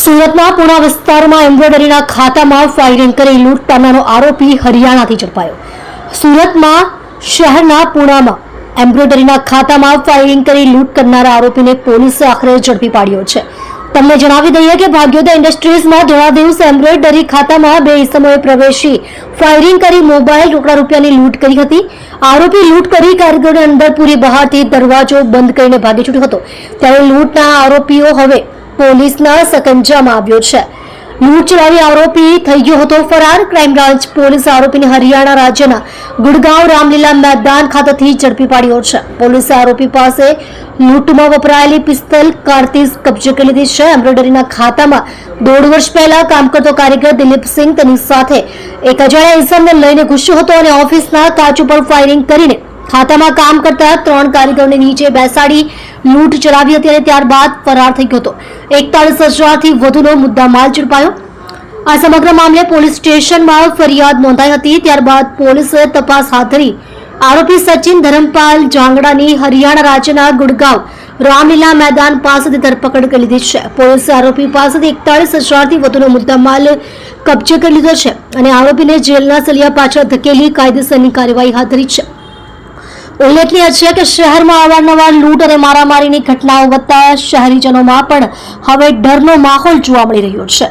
સુરતના પુણા વિસ્તારમાં એમ્બ્રોઇડરીના ખાતામાં ફાયરિંગ કરી લૂંટ કરનારો આરોપી હરિયાણાથી ઝડપાયો. સુરતમાં શહેરના પુણામાં એમ્બ્રોઇડરીના ખાતામાં ફાયરિંગ કરી લૂંટ કરનારા આરોપીને પોલીસે આખરે ઝડપી પાડ્યો છે. તમને જણાવી દઈએ કે ભાગ્યોદય ઇન્ડસ્ટ્રીઝમાં ધોળા દિવસે એમ્બ્રોઇડરી ખાતામાં બે ઇસમોએ પ્રવેશી ફાયરિંગ કરી મોબાઈલ રોકડા રૂપિયાની લૂંટ કરી હતી. આરોપી લૂંટ કરી કારીગરોને અંદર પૂરી બહારથી દરવાજો બંધ કરીને ભાગી છૂટ્યો હતો. ત્યારે લૂંટના આરોપીઓ હવે પોલીસના સકંજામાં આવ્યો છે. લૂંટ ચલાવી આરોપી થઈ ગયો હતો ફરાર. ક્રાઇમ બ્રાન્ચ પોલીસે આરોપીને હરિયાણા રાજ્યના ગુડગાંવ રામલીલા મેદાન ખાતેથી ઝડપી પાડ્યો છે. પોલીસે આરોપી પાસે લૂંટમાં વપરાયેલી પિસ્તલ કારતીસ કબજે કરી લીધી છે. એમ્બ્રોઇડરીના ખાતામાં 1.5 વર્ષ પહેલા કામ કરતો કારીગર દિલીપસિંહ તેની સાથે એક અજાણ્યા ઇસમને લઈને ઘૂસ્યો હતો અને ઓફિસના કાચ ઉપર ફાયરિંગ કરીને ખાતામાં કામ કરતા 3 કારીગરોને નીચે બેસાડી લૂંટ ચલાવી હતી અને ત્યારબાદ ફરાર થઈ ગયો હતો. 41,000થી વધુનો મુદ્દામાલ ઝડપાયો. આ સમગ્ર મામલે પોલીસ સ્ટેશનમાં ફરિયાદ નોંધાઈ હતી. ત્યારબાદ પોલીસે તપાસ હાથ ધરી આરોપી સચિન ધરમપાલ જાંગડાની હરિયાણા રાજ્યના ગુડગાંવ રામલીલા મેદાન પાસેથી ધરપકડ કરી લીધી છે. પોલીસે આરોપી પાસેથી 41,000થી વધુનો મુદ્દામાલ કબજે કરી લીધો છે અને આરોપીને જેલના સળિયા પાછળ ધકેલી કાયદેસરની કાર્યવાહી હાથ ધરી છે. ઉલ્લેખનીય છે કે શહેરમાં અવારનવાર લૂંટ અને મારામારીની ઘટનાઓ વધતા શહેરીજનોમાં પણ હવે ડરનો માહોલ જોવા મળી રહ્યો છે.